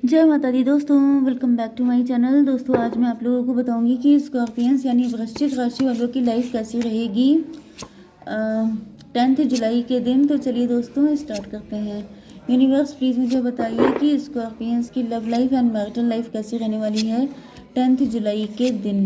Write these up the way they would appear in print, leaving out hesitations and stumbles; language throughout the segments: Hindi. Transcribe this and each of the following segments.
जय माता दी दोस्तों, welcome back to my channel. दोस्तों आज मैं आप लोगों को बताऊंगी कि स्कॉर्पियंस यानी वृश्चिक राशि वालों की लाइफ कैसी रहेगी 10 जुलाई के दिन। तो चलिए दोस्तों स्टार्ट करते हैं। यूनिवर्स प्लीज़ मुझे बताइए कि स्कॉर्पियंस की love life and marital life कैसी रहने वाली है 10 जुलाई के दिन।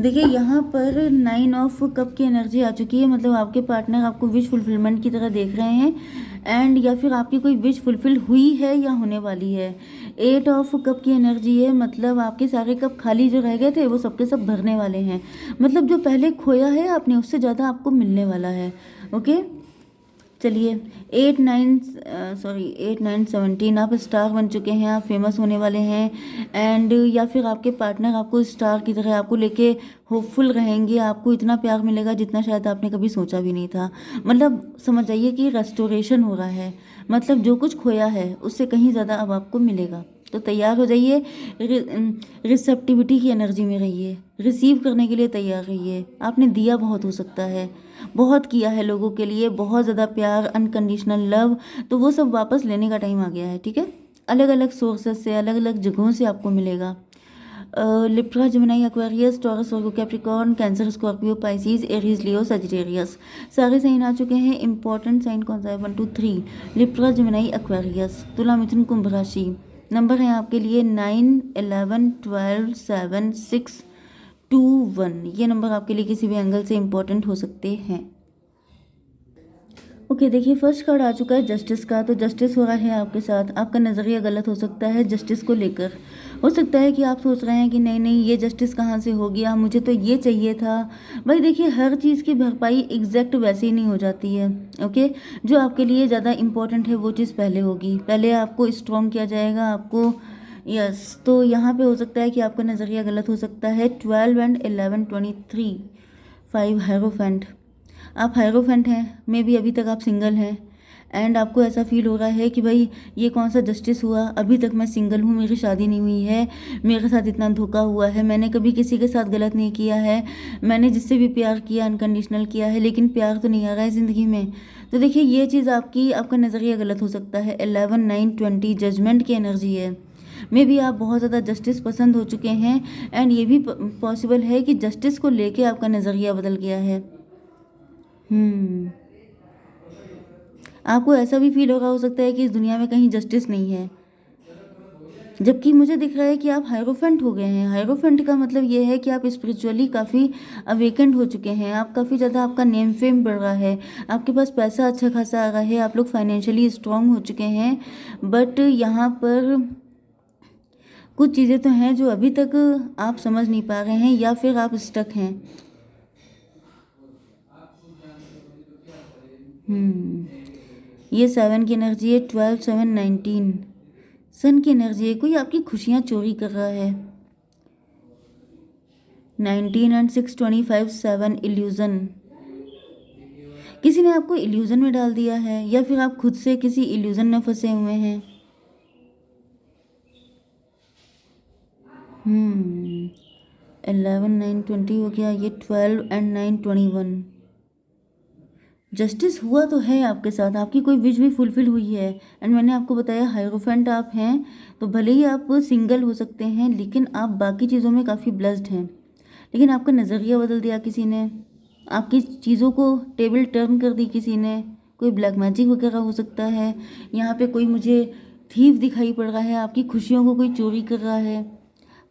देखिए यहाँ पर 9 ऑफ कप की एनर्जी आ चुकी है, मतलब आपके पार्टनर आपको विश फुलफिलमेंट की तरह देख रहे हैं एंड या फिर आपकी कोई विश फुलफिल हुई है या होने वाली है। 8 ऑफ कप की एनर्जी है, मतलब आपके सारे कप खाली जो रह गए थे वो सबके सब भरने वाले हैं। मतलब जो पहले खोया है आपने उससे ज़्यादा आपको मिलने वाला है। ओके चलिए 8 9 17 आप स्टार बन चुके हैं, आप फेमस होने वाले हैं एंड या फिर आपके पार्टनर आपको स्टार की तरह आपको लेके होपफुल रहेंगे। आपको इतना प्यार मिलेगा जितना शायद आपने कभी सोचा भी नहीं था। मतलब समझ जाइए कि रेस्टोरेशन हो रहा है, मतलब जो कुछ खोया है उससे कहीं ज़्यादा अब आपको मिलेगा। तो तैयार हो जाइए, रिसेप्टिविटी की एनर्जी में रहिए, रिसीव करने के लिए तैयार रहिए। आपने दिया बहुत हो सकता है, बहुत किया है लोगों के लिए, बहुत ज़्यादा प्यार, अनकंडीशनल लव, तो वो सब वापस लेने का टाइम आ गया है। ठीक है, अलग अलग सोर्सेस से, अलग अलग जगहों से आपको मिलेगा। Libra, Gemini, Aquarius, Taurus, Virgo, Capricorn, Cancer, Scorpio, Pisces, Aries, Leo, Sagittarius, सारे साइन आ चुके हैं। इंपॉर्टेंट साइन कौन सा है? 1 2 3 लिब्रा, जेमिनी, एक्वेरियस, तुला, मिथुन, कुंभ राशि। नंबर है आपके लिए 9 11 12 7 6 2 1। ये नंबर आपके लिए किसी भी एंगल से इम्पोर्टेंट हो सकते हैं। ओके देखिए फर्स्ट कार्ड आ चुका है जस्टिस का। तो जस्टिस हो रहा है आपके साथ, आपका नज़रिया गलत हो सकता है जस्टिस को लेकर। हो सकता है कि आप सोच रहे हैं कि नहीं नहीं ये जस्टिस कहाँ से हो गया, मुझे तो ये चाहिए था। भाई देखिए हर चीज़ की भरपाई एग्जैक्ट वैसे ही नहीं हो जाती है। ओके, जो आपके लिए ज़्यादा इम्पोर्टेंट है वो चीज़ पहले होगी, पहले आपको स्ट्रॉन्ग किया जाएगा आपको। यस तो यहाँ पे हो सकता है कि आपका नज़रिया गलत हो सकता है। 12 एंड 11 23 5 हायरोफेंट, आप हायरोफेंट हैं, मे बी अभी तक आप सिंगल हैं एंड आपको ऐसा फील हो रहा है कि भाई ये कौन सा जस्टिस हुआ, अभी तक मैं सिंगल हूँ, मेरी शादी नहीं हुई है, मेरे साथ इतना धोखा हुआ है, मैंने कभी किसी के साथ गलत नहीं किया है, मैंने जिससे भी प्यार किया अनकंडीशनल किया है, लेकिन प्यार तो नहीं आ रहा है ज़िंदगी में। तो देखिए ये चीज़ आपका नज़रिया गलत हो सकता है। 11 9 20 जजमेंट की एनर्जी है। मे बी आप बहुत ज़्यादा जस्टिस पसंद हो चुके हैं एंड ये भी पॉसिबल है कि जस्टिस को लेके आपका नज़रिया बदल गया है। आपको ऐसा भी फील हो सकता है कि इस दुनिया में कहीं जस्टिस नहीं है, जबकि मुझे दिख रहा है कि आप हायरोफेंट हो गए हैं। हायरोफेंट का मतलब ये है कि आप स्पिरिचुअली काफ़ी अवेकेंड हो चुके हैं, आप काफ़ी ज़्यादा, आपका नेम फेम बढ़ रहा है, आपके पास पैसा अच्छा खासा आ रहा है, आप लोग फाइनेंशियली स्ट्रांग हो चुके हैं। बट यहाँ पर कुछ चीज़ें तो हैं जो अभी तक आप समझ नहीं पा रहे हैं या फिर आप स्टक हैं। ये 7 की एनर्जी है। 12 7 19 सन की एनर्जी है, कोई आपकी खुशियाँ चोरी कर रहा है। 19 एंड 6 25 7 इल्यूज़न, किसी ने आपको इल्यूज़न में डाल दिया है या फिर आप खुद से किसी इल्यूज़न में फंसे हुए हैं। 11 9 20 हो गया, ये 12 एंड 9 21। जस्टिस हुआ तो है आपके साथ, आपकी कोई विश भी फुलफिल हुई है एंड मैंने आपको बताया हायरोफेंट आप हैं, तो भले ही आप सिंगल हो सकते हैं लेकिन आप बाकी चीज़ों में काफ़ी ब्लेस्ड हैं। लेकिन आपका नज़रिया बदल दिया किसी ने, आपकी चीज़ों को टेबल टर्न कर दी किसी ने, कोई ब्लैक मैजिक वगैरह हो सकता है। यहाँ पे कोई मुझे थीव दिखाई पड़ रहा है, आपकी खुशियों को कोई चोरी कर रहा है,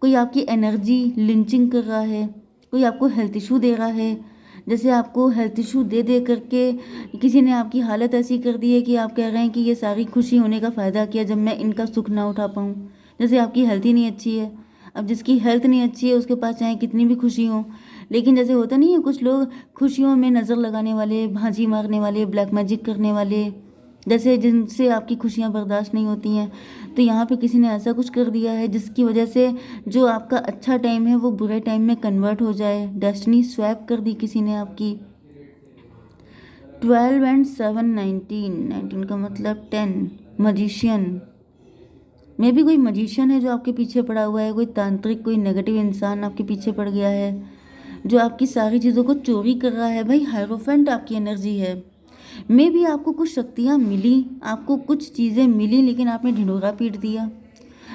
कोई आपकी एनर्जी लिंचिंग कर रहा है, कोई आपको हेल्थ इशू दे रहा है। जैसे आपको हेल्थ इशू दे दे करके किसी ने आपकी हालत ऐसी कर दी है कि आप कह रहे हैं कि ये सारी खुशी होने का फ़ायदा किया जब मैं इनका सुख ना उठा पाऊँ। जैसे आपकी हेल्थ ही नहीं अच्छी है, अब जिसकी हेल्थ नहीं अच्छी है उसके पास चाहे कितनी भी खुशी हो, लेकिन जैसे होता नहीं है कुछ लोग खुशियों में नज़र लगाने वाले, भांजी मारने वाले, ब्लैक मैजिक करने वाले, जैसे जिनसे आपकी खुशियाँ बर्दाश्त नहीं होती हैं। तो यहाँ पे किसी ने ऐसा कुछ कर दिया है जिसकी वजह से जो आपका अच्छा टाइम है वो बुरे टाइम में कन्वर्ट हो जाए, डेस्टिनी स्वैप कर दी किसी ने आपकी। 12 एंड 7 19 19 का मतलब 10 मजिशियन, मे भी कोई मजिशियन है जो आपके पीछे पड़ा हुआ है, कोई तांत्रिक, कोई नेगेटिव इंसान आपके पीछे पड़ गया है जो आपकी सारी चीज़ों को चोरी कर रहा है। भाई हायरोफेंट आपकी एनर्जी है, मे भी आपको कुछ शक्तियाँ मिली, आपको कुछ चीज़ें मिली, लेकिन आपने ढिंढोरा पीट दिया।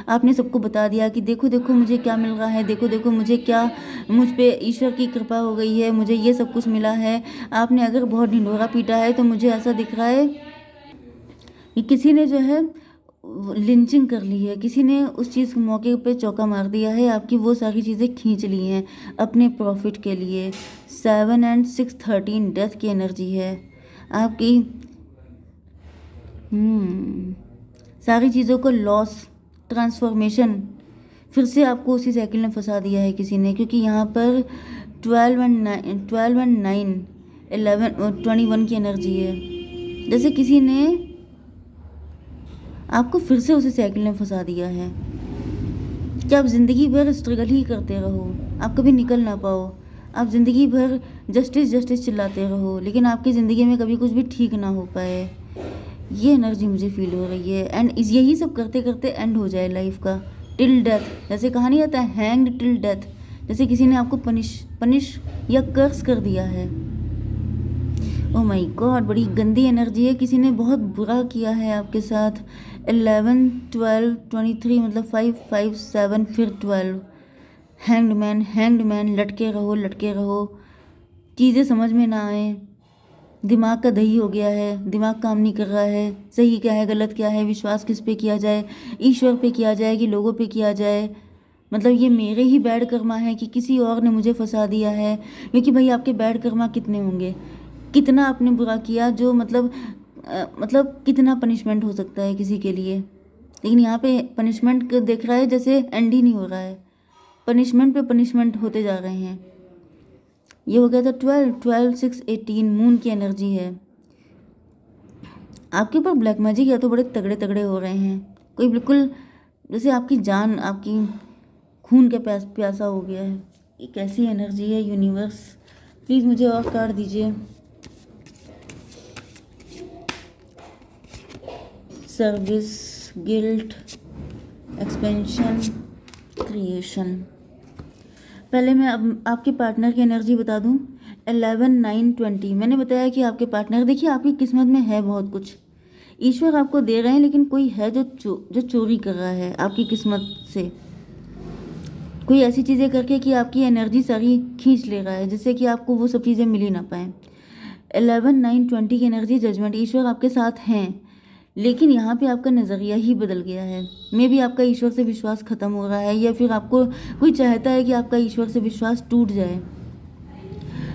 आपने सबको बता दिया कि देखो देखो मुझे क्या मिल रहा है, देखो देखो मुझे क्या, मुझ पे ईश्वर की कृपा हो गई है, मुझे ये सब कुछ मिला है। आपने अगर बहुत ढिंढोरा पीटा है तो मुझे ऐसा दिख रहा है कि किसी ने जो है लिंचिंग कर ली है, किसी ने उस चीज़ के मौके पे चौका मार दिया है, आपकी वो सारी चीज़ें खींच ली हैं अपने प्रॉफिट के लिए। 7 एंड 6 13 डेथ की एनर्जी है आपकी। सारी चीज़ों को लॉस, ट्रांसफॉर्मेशन, फिर से आपको उसी साइकिल में फंसा दिया है किसी ने, क्योंकि यहाँ पर 12 एंड 9 11 21 की एनर्जी है। जैसे किसी ने आपको फिर से उसी साइकिल में फंसा दिया है कि आप ज़िंदगी भर स्ट्रगल ही करते रहो, आप कभी निकल ना पाओ, आप ज़िंदगी भर जस्टिस जस्टिस चिल्लाते रहो, लेकिन आपकी ज़िंदगी में कभी कुछ भी ठीक ना हो पाए। ये एनर्जी मुझे फील हो रही है। एंड यही सब करते करते एंड हो जाए लाइफ का, टिल डेथ। जैसे कहानी आता है हैंग्ड टिल डेथ, जैसे किसी ने आपको पनिश या कर्स कर दिया है। ओह माय गॉड, बड़ी गंदी एनर्जी है, किसी ने बहुत बुरा किया है आपके साथ। 11 12 23 मतलब 5 5 7 फिर 12। हैंग्ड मैन, लटके रहो, चीज़ें समझ में ना आए, दिमाग का दही हो गया है, दिमाग काम नहीं कर रहा है, सही क्या है गलत क्या है, विश्वास किस पे किया जाए, ईश्वर पे किया जाए कि लोगों पे किया जाए। मतलब ये मेरे ही बैड कर्मा है कि किसी और ने मुझे फंसा दिया है। क्योंकि भाई आपके बैड कर्मा कितने होंगे, कितना आपने बुरा किया, जो मतलब कितना पनिशमेंट हो सकता है किसी के लिए। लेकिन यहाँ पे पनिशमेंट देख रहा है जैसे एंड ही नहीं हो रहा है, पनिशमेंट पे पनिशमेंट होते जा रहे हैं। ये हो गया था 12 6 18 मून की एनर्जी है। आपके ऊपर ब्लैक मैजिक या तो बड़े तगड़े तगड़े हो रहे हैं, कोई बिल्कुल जैसे आपकी जान, आपकी खून के प्यासा हो गया है। ये कैसी एनर्जी है यूनिवर्स, प्लीज़ मुझे और कार्ड दीजिए। Service, guilt, expansion, creation. पहले मैं अब आपके पार्टनर की एनर्जी बता दूं। 11 9 20 मैंने बताया कि आपके पार्टनर, देखिए आपकी किस्मत में है बहुत कुछ, ईश्वर आपको दे रहे हैं, लेकिन कोई है जो चोरी कर रहा है आपकी किस्मत से, कोई ऐसी चीज़ें करके कि आपकी एनर्जी सारी खींच ले रहा है, जिससे कि आपको वो सब चीज़ें मिल ही ना पाए। 11 9 20 की एनर्जी जजमेंट, ईश्वर आपके साथ हैं, लेकिन यहाँ पे आपका नज़रिया ही बदल गया है। मे भी आपका ईश्वर से विश्वास खत्म हो रहा है, या फिर आपको कोई चाहता है कि आपका ईश्वर से विश्वास टूट जाए।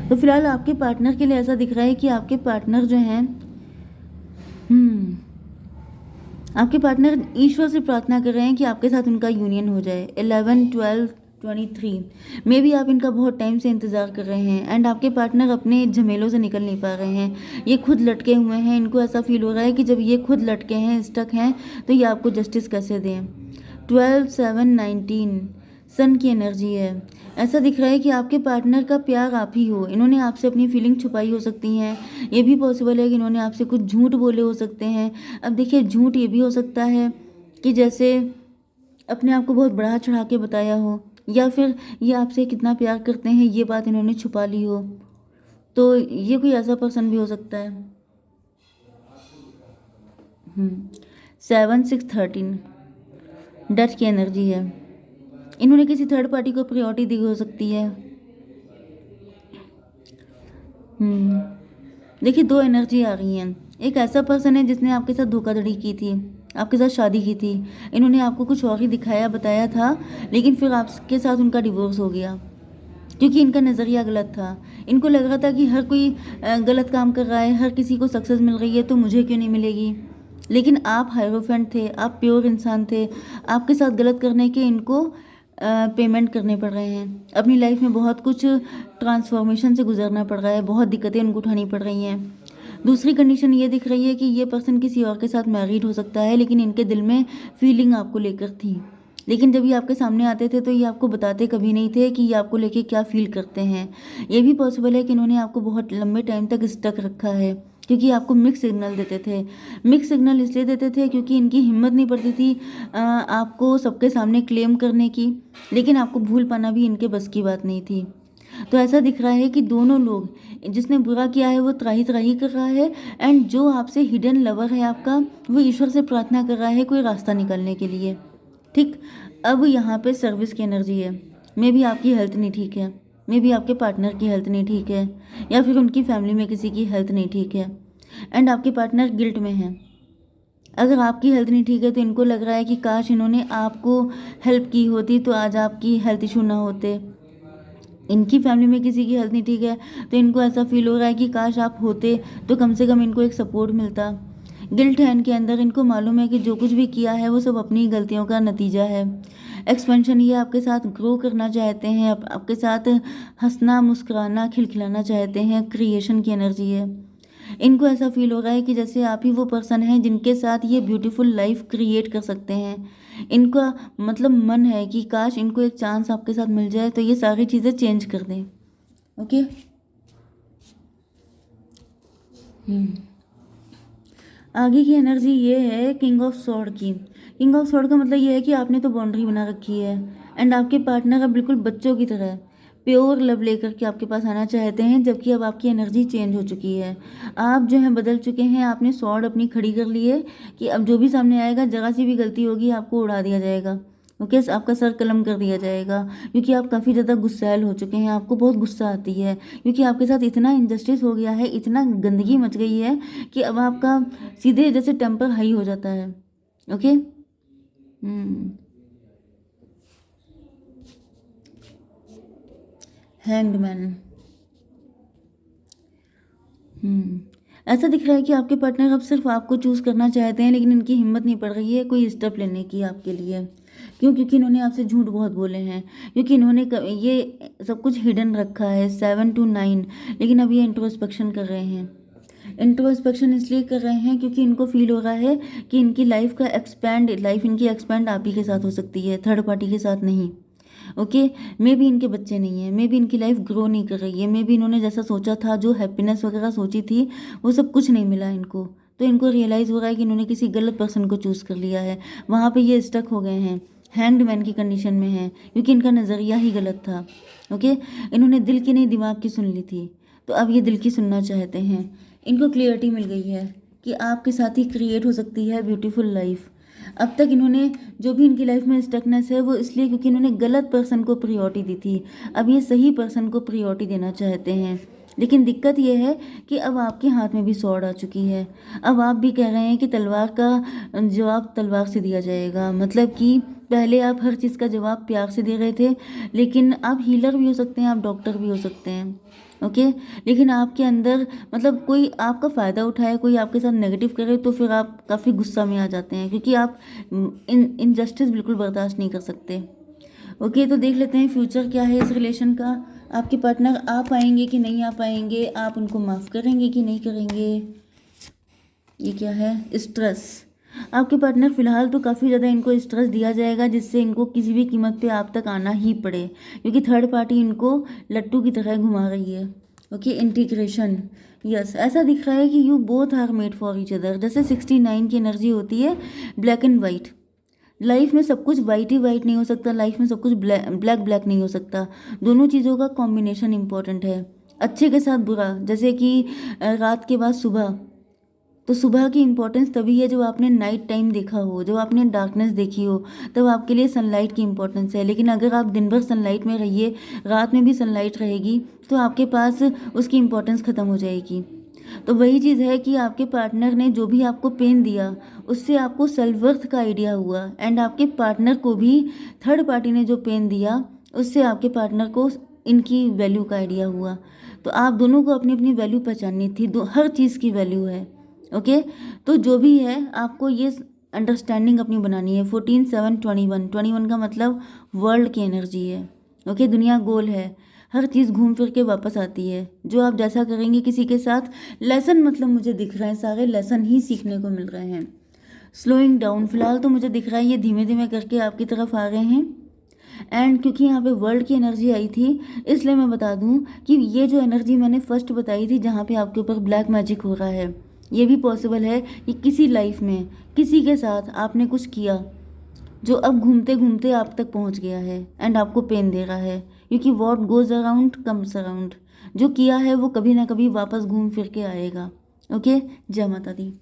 तो फिलहाल आपके पार्टनर के लिए ऐसा दिख रहा है कि आपके पार्टनर जो हैं, आपके पार्टनर ईश्वर से प्रार्थना कर रहे हैं कि आपके साथ उनका यूनियन हो जाए। 11 12 23 मे भी आप इनका बहुत टाइम से इंतज़ार कर रहे हैं, एंड आपके पार्टनर अपने झमेलों से निकल नहीं पा रहे हैं, ये खुद लटके हुए हैं। इनको ऐसा फील हो रहा है कि जब ये खुद लटके हैं, स्टक हैं, तो ये आपको जस्टिस कैसे दें। 12 7 19 सन की एनर्जी है। ऐसा दिख रहा है कि आपके पार्टनर का प्यार आप ही हो, इन्होंने आपसे अपनी फीलिंग छुपाई हो सकती हैं। ये भी पॉसिबल है कि इन्होंने आपसे कुछ झूठ बोले हो सकते हैं। अब देखिए, झूठ ये भी हो सकता है कि जैसे अपने आप को बहुत बढ़ा चढ़ा के बताया हो, या फिर ये आपसे कितना प्यार करते हैं ये बात इन्होंने छुपा ली हो। तो ये कोई ऐसा पर्सन भी हो सकता है। 7 6 13 डेथ की एनर्जी है। इन्होंने किसी थर्ड पार्टी को प्रायोरिटी दी हो सकती है। देखिए, दो एनर्जी आ रही हैं। एक ऐसा पर्सन है जिसने आपके साथ धोखाधड़ी की थी, आपके साथ शादी की थी, इन्होंने आपको कुछ और ही दिखाया बताया था, लेकिन फिर आपके साथ उनका डिवोर्स हो गया, क्योंकि इनका नज़रिया गलत था। इनको लग रहा था कि हर कोई गलत काम कर रहा है, हर किसी को सक्सेस मिल रही है, तो मुझे क्यों नहीं मिलेगी। लेकिन आप हायरोफेंट थे, आप प्योर इंसान थे, आपके साथ गलत करने के इनको पेमेंट करने पड़ रहे हैं। अपनी लाइफ में बहुत कुछ ट्रांसफॉर्मेशन से गुजरना पड़ रहा है, बहुत दिक्कतें उनको उठानी पड़ रही हैं। दूसरी कंडीशन ये दिख रही है कि ये पर्सन किसी और के साथ मैरिड हो सकता है, लेकिन इनके दिल में फीलिंग आपको लेकर थी, लेकिन जब ये आपके सामने आते थे तो ये आपको बताते कभी नहीं थे कि ये आपको लेके क्या फील करते हैं। ये भी पॉसिबल है कि इन्होंने आपको बहुत लंबे टाइम तक स्टक रखा है, क्योंकि आपको मिक्स सिग्नल देते थे। मिक्स सिग्नल इसलिए देते थे क्योंकि इनकी हिम्मत नहीं पड़ती थी आपको सबके सामने क्लेम करने की, लेकिन आपको भूल पाना भी इनके बस की बात नहीं थी। तो ऐसा दिख रहा है कि दोनों लोग, जिसने बुरा किया है वो त्राही त्राही कर रहा है, एंड जो आपसे हिडन लवर है आपका, वो ईश्वर से प्रार्थना कर रहा है कोई रास्ता निकालने के लिए। ठीक, अब यहाँ पे सर्विस की एनर्जी है। मे भी आपकी हेल्थ नहीं ठीक है, मे भी आपके पार्टनर की हेल्थ नहीं ठीक है, या फिर उनकी फैमिली में किसी की हेल्थ नहीं ठीक है, एंड आपके पार्टनर गिल्ट में है। अगर आपकी हेल्थ नहीं ठीक है तो इनको लग रहा है कि काश इन्होंने आपको हेल्प की होती तो आज आपकी हेल्थ इशू ना होते। इनकी फैमिली में किसी की हेल्थ नहीं ठीक है तो इनको ऐसा फील हो रहा है कि काश आप होते तो कम से कम इनको एक सपोर्ट मिलता। गिल्ट है इनके अंदर, इनको मालूम है कि जो कुछ भी किया है वो सब अपनी गलतियों का नतीजा है। एक्सपेंशन, ये आपके साथ ग्रो करना चाहते हैं, आपके साथ हंसना मुस्कुराना खिलखिलाना चाहते हैं, क्रिएशन की एनर्जी है। इनको ऐसा फील हो रहा है कि जैसे आप ही वो पर्सन हैं जिनके साथ ये ब्यूटीफुल लाइफ क्रिएट कर सकते हैं। इनका मतलब मन है कि काश इनको एक चांस आपके साथ मिल जाए तो ये सारी चीज़ें चेंज कर दें। ओके। आगे की एनर्जी ये है किंग ऑफ सॉर्ड की। किंग ऑफ सॉर्ड का मतलब ये है कि आपने तो बाउंड्री बना रखी है, एंड आपके पार्टनर अब बिल्कुल बच्चों की तरह प्योर लव लेकर के आपके पास आना चाहते हैं, जबकि अब आपकी एनर्जी चेंज हो चुकी है। आप जो हैं बदल चुके हैं, आपने सॉर्ड अपनी खड़ी कर ली है कि अब जो भी सामने आएगा, जरा सी भी गलती होगी आपको उड़ा दिया जाएगा। ओके, आपका सर कलम कर दिया जाएगा, क्योंकि आप काफ़ी ज़्यादा गुस्सैल हो चुके हैं, आपको बहुत गुस्सा आती है, क्योंकि आपके साथ इतना इनजस्टिस हो गया है, इतना गंदगी मच गई है कि अब आपका सीधे जैसे टेम्पर हाई हो जाता है। ओके। Hanged man. ऐसा दिख रहा है कि आपके पार्टनर अब सिर्फ आपको चूज़ करना चाहते हैं, लेकिन इनकी हिम्मत नहीं पड़ रही है कोई स्टेप लेने की आपके लिए। क्यों? क्योंकि इन्होंने आपसे झूठ बहुत बोले हैं, क्योंकि इन्होंने ये सब कुछ हिडन रखा है 7 to 9, लेकिन अब ये इंट्रोस्पेक्शन कर रहे हैं। इंट्रोस्पेक्शन इसलिए कर रहे हैं क्योंकि इनको फील हो रहा है कि इनकी लाइफ इनकी एक्सपेंड आप ही के साथ हो सकती है, थर्ड पार्टी के साथ नहीं। ओके। मे भी इनके बच्चे नहीं हैं, मे भी इनकी लाइफ ग्रो नहीं कर रही है, मे भी इन्होंने जैसा सोचा था, जो हैप्पीनेस वगैरह सोची थी, वो सब कुछ नहीं मिला इनको। तो इनको रियलाइज़ हो रहा है कि इन्होंने किसी गलत पर्सन को चूज़ कर लिया है, वहाँ पे ये स्टक हो गए हैं, हैंग्ड मैन की कंडीशन में हैं, क्योंकि इनका नज़रिया ही गलत था। ओके। इन्होंने दिल की नहीं दिमाग की सुन ली थी, तो अब ये दिल की सुनना चाहते हैं। इनको क्लियरिटी मिल गई है कि आपके साथ ही क्रिएट हो सकती है ब्यूटीफुल लाइफ। अब तक इन्होंने जो भी इनकी लाइफ में स्टकनेस है वो इसलिए क्योंकि इन्होंने गलत पर्सन को प्रायोरिटी दी थी। अब ये सही पर्सन को प्रायोरिटी देना चाहते हैं, लेकिन दिक्कत ये है कि अब आपके हाथ में भी स्वॉर्ड आ चुकी है। अब आप भी कह रहे हैं कि तलवार का जवाब तलवार से दिया जाएगा, मतलब कि पहले आप हर चीज़ का जवाब प्यार से दे रहे थे, लेकिन आप हीलर भी हो सकते हैं, आप डॉक्टर भी हो सकते हैं। ओके। लेकिन आपके अंदर मतलब कोई आपका फ़ायदा उठाए, कोई आपके साथ नेगेटिव करे, तो फिर आप काफ़ी गुस्सा में आ जाते हैं, क्योंकि आप इनजस्टिस बिल्कुल बर्दाश्त नहीं कर सकते। ओके, तो देख लेते हैं फ्यूचर क्या है इस रिलेशन का। आपके पार्टनर आ पाएंगे कि नहीं आ पाएंगे, आप उनको माफ़ करेंगे कि नहीं करेंगे। ये क्या है? स्ट्रेस। आपके पार्टनर फिलहाल तो काफ़ी ज़्यादा इनको स्ट्रेस दिया जाएगा, जिससे इनको किसी भी कीमत पे आप तक आना ही पड़े, क्योंकि थर्ड पार्टी इनको लट्टू की तरह घुमा रही है। ओके। इंटीग्रेशन। यस, ऐसा दिख रहा है कि you both are made for each other. जैसे 69 की एनर्जी होती है, ब्लैक एंड वाइट। लाइफ में सब कुछ वाइट ही वाइट नहीं हो सकता, लाइफ में सब कुछ ब्लैक ब्लैक नहीं हो सकता। दोनों चीज़ों का कॉम्बिनेशन इंपॉर्टेंट है। अच्छे के साथ बुरा, जैसे कि रात के बाद सुबह, तो सुबह की इम्पोर्टेंस तभी है जब आपने नाइट टाइम देखा हो, जब आपने डार्कनेस देखी हो, तब आपके लिए सनलाइट की इम्पोर्टेंस है। लेकिन अगर आप दिन भर सनलाइट में रहिए, रात में भी सनलाइट रहेगी, तो आपके पास उसकी इम्पोर्टेंस ख़त्म हो जाएगी। तो वही चीज़ है कि आपके पार्टनर ने जो भी आपको पेन दिया, उससे आपको सेल्फ वर्थ का आइडिया हुआ, एंड आपके पार्टनर को भी थर्ड पार्टी ने जो पेन दिया, उससे आपके पार्टनर को इनकी वैल्यू का आइडिया हुआ। तो आप दोनों को अपनी अपनी वैल्यू पहचाननी थी, हर चीज़ की वैल्यू है। ओके। तो जो भी है आपको ये अंडरस्टैंडिंग अपनी बनानी है। 14 7 21 का मतलब वर्ल्ड की एनर्जी है। ओके। दुनिया गोल है, हर चीज़ घूम फिर के वापस आती है। जो आप जैसा करेंगे किसी के साथ, लेसन मतलब मुझे दिख रहे हैं सारे लेसन ही सीखने को मिल रहे हैं। स्लोइंग डाउन, फिलहाल तो मुझे दिख रहा है ये धीमे धीमे करके आपकी तरफ आ रहे हैं। एंड क्योंकि यहाँ पे वर्ल्ड की एनर्जी आई थी, इसलिए मैं बता दूँ कि ये जो एनर्जी मैंने फर्स्ट बताई थी, जहाँ पे आपके ऊपर ब्लैक मैजिक हो रहा है, ये भी पॉसिबल है कि किसी लाइफ में किसी के साथ आपने कुछ किया जो अब घूमते घूमते आप तक पहुंच गया है, एंड आपको पेन दे रहा है, क्योंकि what goes around comes around. जो किया है वो कभी ना कभी वापस घूम फिर के आएगा। ओके, जय माता दी।